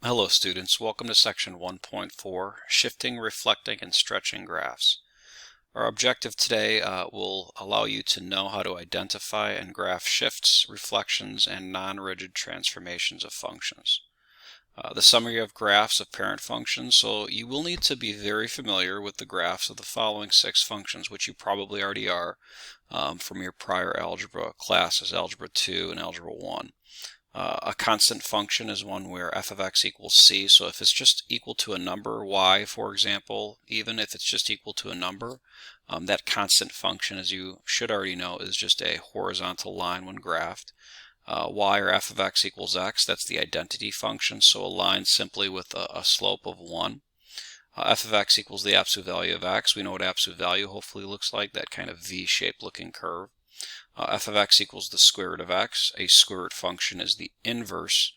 Hello students, welcome to section 1.4, Shifting, Reflecting, and Stretching Graphs. Our objective today will allow you to know how to identify and graph shifts, reflections, and non-rigid transformations of functions. The summary of graphs of parent functions, so you will need to be very familiar with the graphs of the following 6 functions, which you probably already are from your prior algebra classes, Algebra 2 and Algebra 1. A constant function is one where f of x equals c, so if it's just equal to a number, y for example, even if it's just equal to a number, that constant function, as you should already know, is just a horizontal line when graphed. Y or f of x equals x, that's the identity function, so a line simply with a slope of 1. F of x equals the absolute value of x. We know what absolute value hopefully looks like, that kind of V-shaped looking curve. F of x equals the square root of x. A square root function is the inverse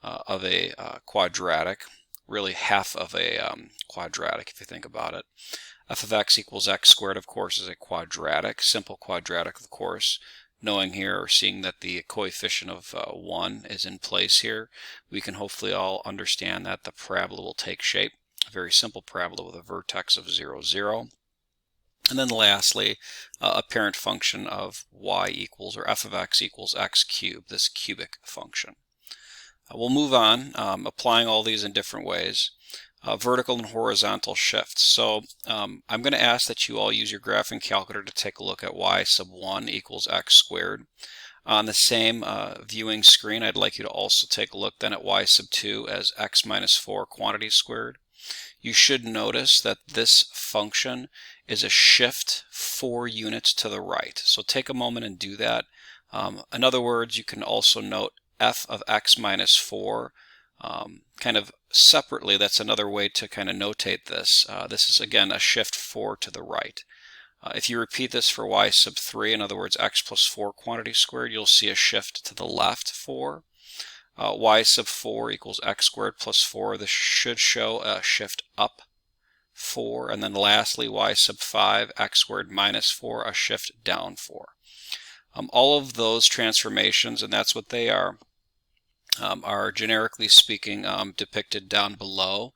of a quadratic, really half of a quadratic if you think about it. F of x equals x squared, of course, is a quadratic, simple quadratic, of course. Knowing here or seeing that the coefficient of 1 is in place here, we can hopefully all understand that the parabola will take shape. A very simple parabola with a vertex of 0, 0. And then lastly, a parent function of y equals, or f of x equals x cubed, this cubic function. We'll move on, applying all these in different ways. Vertical and horizontal shifts. So I'm going to ask that you all use your graphing calculator to take a look at y sub 1 equals x squared. On the same viewing screen, I'd like you to also take a look then at y sub 2 as x minus 4 quantity squared. You should notice that this function is a shift 4 units to the right. So take a moment and do that. In other words, you can also note f of x minus 4 kind of separately. That's another way to kind of notate this. This is again a shift 4 to the right. If you repeat this for y sub 3, in other words x plus 4 quantity squared, you'll see a shift to the left 4. Y sub 4 equals x squared plus 4. This should show a shift up 4. And then lastly, y sub 5, x squared minus 4, a shift down 4. All of those transformations, and that's what they are generically speaking depicted down below.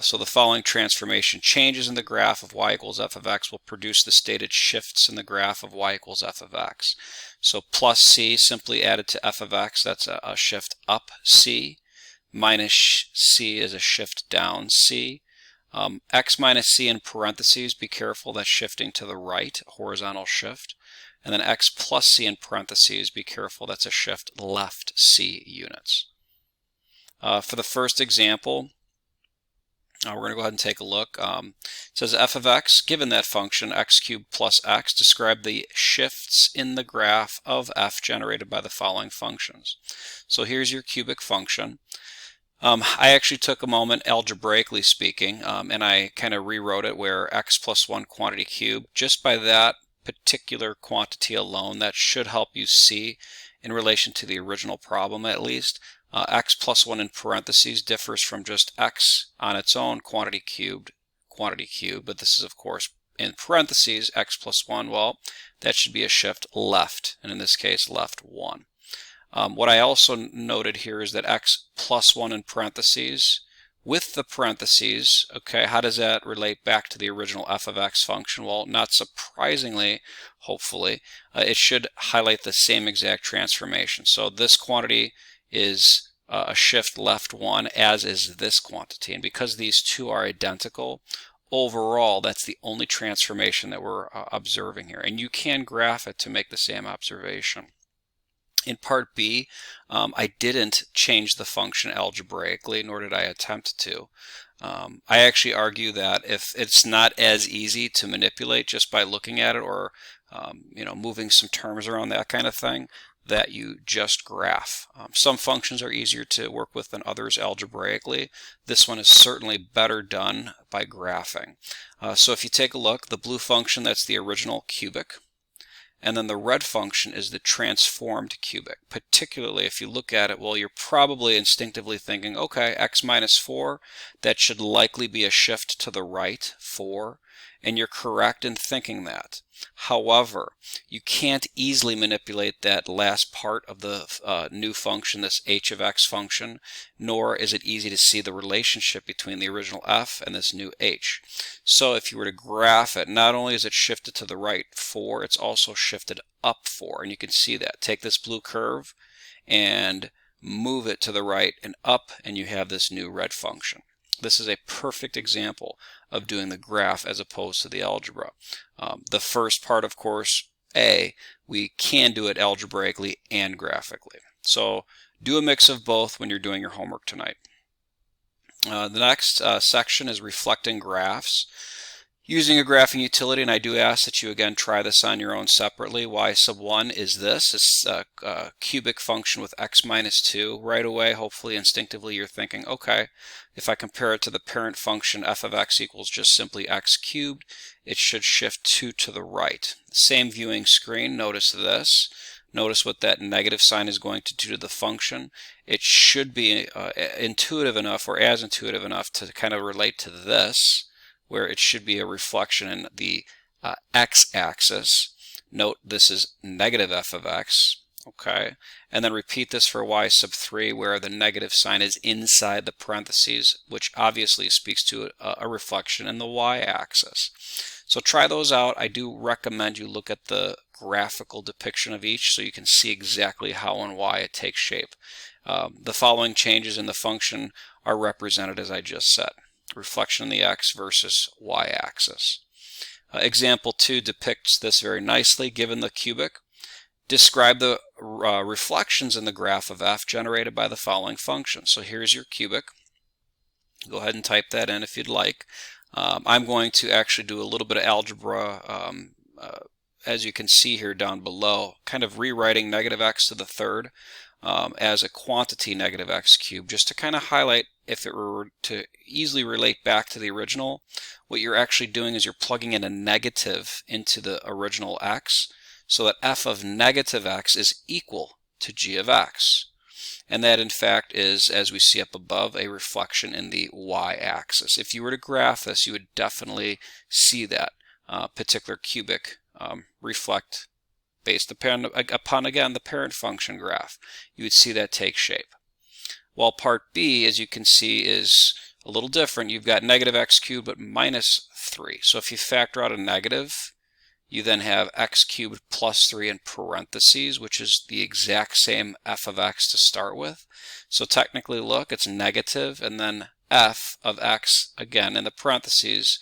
So the following transformation changes in the graph of y equals f of x will produce the stated shifts in the graph of y equals f of x. So plus c simply added to f of x, that's a shift up c. Minus c is a shift down c. X minus c in parentheses, be careful, that's shifting to the right, horizontal shift. And then x plus c in parentheses, be careful, that's a shift left c units. For the first example, we're going to go ahead and take a look. It says f of x, given that function x cubed plus x, describe the shifts in the graph of f generated by the following functions. So here's your cubic function. I actually took a moment, algebraically speaking, and I kind of rewrote it where x plus 1 quantity cubed. Just by that particular quantity alone, that should help you see, in relation to the original problem at least, x plus 1 in parentheses differs from just x on its own quantity cubed, but this is of course in parentheses x plus 1, well, that should be a shift left, and in this case left 1. What I also noted here is that x plus 1 in parentheses, with the parentheses, okay, how does that relate back to the original f of x function? Well, not surprisingly, hopefully, it should highlight the same exact transformation. So this quantity is a shift left 1, as is this quantity. And because these two are identical, overall, that's the only transformation that we're observing here. And you can graph it to make the same observation. In part B, I didn't change the function algebraically, nor did I attempt to. I actually argue that if it's not as easy to manipulate just by looking at it or moving some terms around, that kind of thing, that you just graph. Some functions are easier to work with than others algebraically. This one is certainly better done by graphing. So if you take a look, the blue function, that's the original cubic. And then the red function is the transformed cubic. Particularly if you look at it, well, you're probably instinctively thinking, okay, x minus 4, that should likely be a shift to the right, 4. and you're correct in thinking that. However, you can't easily manipulate that last part of the new function, this h of x function, nor is it easy to see the relationship between the original f and this new h. So if you were to graph it, not only is it shifted to the right 4, it's also shifted up 4, and you can see that. Take this blue curve and move it to the right and up, and you have this new red function. This is a perfect example of doing the graph as opposed to the algebra. The first part, of course, A, we can do it algebraically and graphically. So do a mix of both when you're doing your homework tonight. The next section is reflecting graphs. Using a graphing utility, and I do ask that you again try this on your own separately. Y sub 1 is this. It's a cubic function with x minus 2. Right away, hopefully instinctively, you're thinking, okay, if I compare it to the parent function f of x equals just simply x cubed, it should shift 2 to the right. Same viewing screen, notice this. Notice what that negative sign is going to do to the function. It should be intuitive enough, or as intuitive enough, to kind of relate to this, where it should be a reflection in the x-axis. Note this is negative f of x, okay? And then repeat this for y sub 3, where the negative sign is inside the parentheses, which obviously speaks to a reflection in the y-axis. So try those out. I do recommend you look at the graphical depiction of each so you can see exactly how and why it takes shape. The following changes in the function are represented as I just said. Reflection in the x versus y-axis. Example 2 depicts this very nicely. Given the cubic, describe the reflections in the graph of f generated by the following function. So here's your cubic. Go ahead and type that in if you'd like. I'm going to actually do a little bit of algebra, as you can see here down below, kind of rewriting negative x to the third as a quantity negative x cubed, just to kind of highlight, if it were to easily relate back to the original, what you're actually doing is you're plugging in a negative into the original x, so that f of negative x is equal to g of x. And that in fact is, as we see up above, a reflection in the y-axis. If you were to graph this, you would definitely see that particular cubic reflect based upon, again, the parent function graph. You would see that take shape. While part B, as you can see, is a little different. You've got negative x cubed but minus 3. So if you factor out a negative, you then have x cubed plus 3 in parentheses, which is the exact same f of x to start with. So technically, look, it's negative, and then f of x, again, in the parentheses,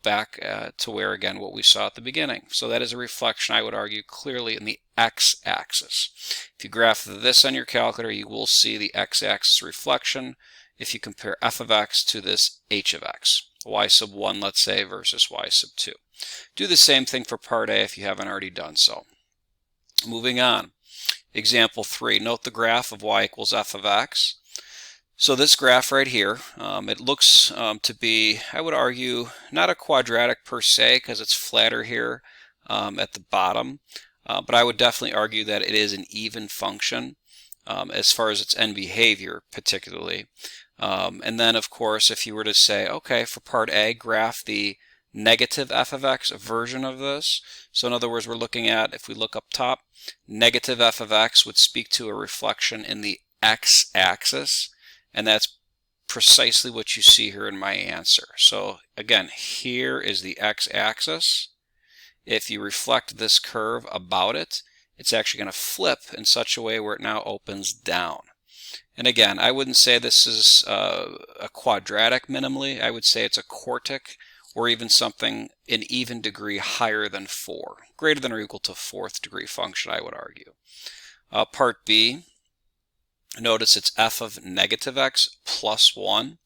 back to where, again, what we saw at the beginning. So that is a reflection, I would argue, clearly in the x-axis. If you graph this on your calculator, you will see the x-axis reflection if you compare f of x to this h of x. Y sub 1, let's say, versus y sub 2. Do the same thing for part A if you haven't already done so. Moving on. Example 3. Note the graph of y equals f of x. So this graph right here, it looks to be, I would argue, not a quadratic per se, because it's flatter here at the bottom, but I would definitely argue that it is an even function as far as its end behavior particularly. And then, of course, if you were to say, okay, for part A, graph the negative f of x version of this. So in other words, we're looking at, if we look up top, negative f of x would speak to a reflection in the x-axis. And that's precisely what you see here in my answer. So again, here is the x-axis. If you reflect this curve about it, it's actually going to flip in such a way where it now opens down. And again, I wouldn't say this is a quadratic minimally. I would say it's a quartic, or even something an even degree higher than 4. Greater than or equal to 4th degree function, I would argue. Part B. Notice it's f of negative x plus 1.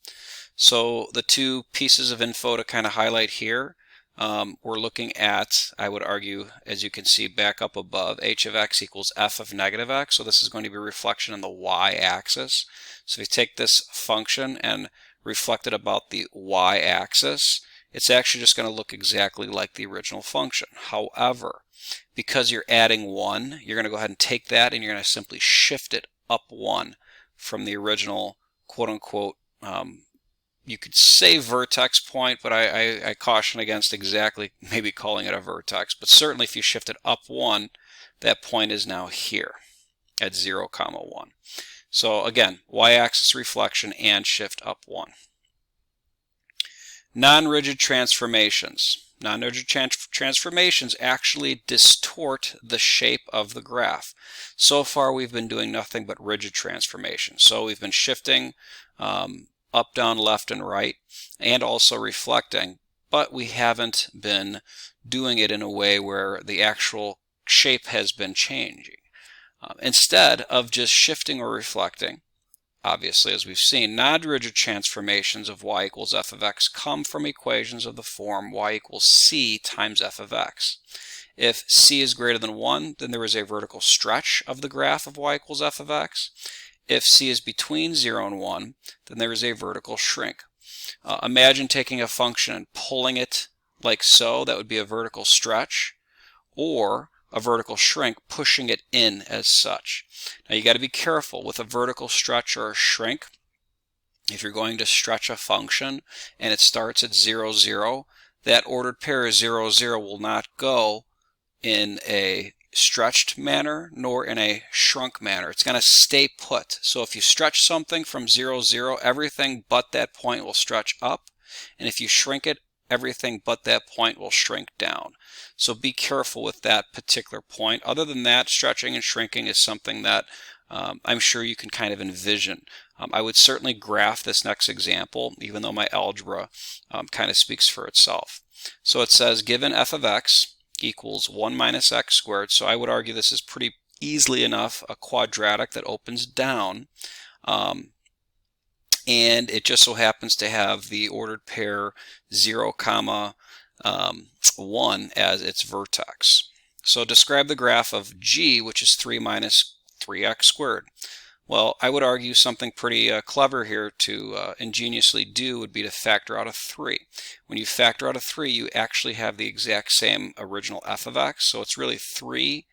So the two pieces of info to kind of highlight here, we're looking at, I would argue, as you can see back up above, h of x equals f of negative x. So this is going to be a reflection in the y-axis. So if you take this function and reflect it about the y-axis, it's actually just going to look exactly like the original function. However, because you're adding 1, you're going to go ahead and take that and you're going to simply shift it up 1 from the original quote-unquote you could say vertex point, but I caution against exactly maybe calling it a vertex. But certainly if you shift it up 1, that point is now here at 0, 1. So again, y-axis reflection and shift up 1. Non-rigid transformations. Non-rigid transformations actually distort the shape of the graph. So far we've been doing nothing but rigid transformations. So we've been shifting up, down, left, and right, and also reflecting, but we haven't been doing it in a way where the actual shape has been changing. Instead of just shifting or reflecting, obviously, as we've seen, non-rigid transformations of y equals f of x come from equations of the form y equals c times f of x. If c is greater than 1, then there is a vertical stretch of the graph of y equals f of x. If c is between 0 and 1, then there is a vertical shrink. Imagine taking a function and pulling it like so. That would be a vertical stretch, or a vertical shrink, pushing it in as such. Now you got to be careful with a vertical stretch or a shrink. If you're going to stretch a function and it starts at 0, 0, that ordered pair 0, 0 will not go in a stretched manner nor in a shrunk manner. It's going to stay put. So if you stretch something from 0, 0, everything but that point will stretch up, and if you shrink it, everything but that point will shrink down. So be careful with that particular point. Other than that, stretching and shrinking is something that I'm sure you can kind of envision. I would certainly graph this next example, even though my algebra kind of speaks for itself. So it says given f of x equals 1 minus x squared. So I would argue this is pretty easily enough a quadratic that opens down. And it just so happens to have the ordered pair 0, 1 as its vertex. So describe the graph of g, which is 3 minus 3x squared. Well, I would argue something pretty clever here to ingeniously do would be to factor out a 3. When you factor out a 3, you actually have the exact same original f of x, so it's really 3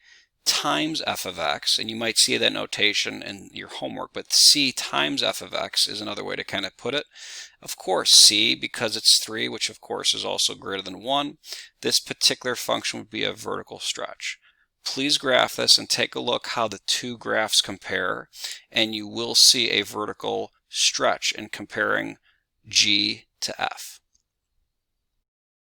times f of x, and you might see that notation in your homework, but c times f of x is another way to kind of put it. Of course, c, because it's 3, which of course is also greater than 1, this particular function would be a vertical stretch. Please graph this and take a look how the two graphs compare, and you will see a vertical stretch in comparing g to f.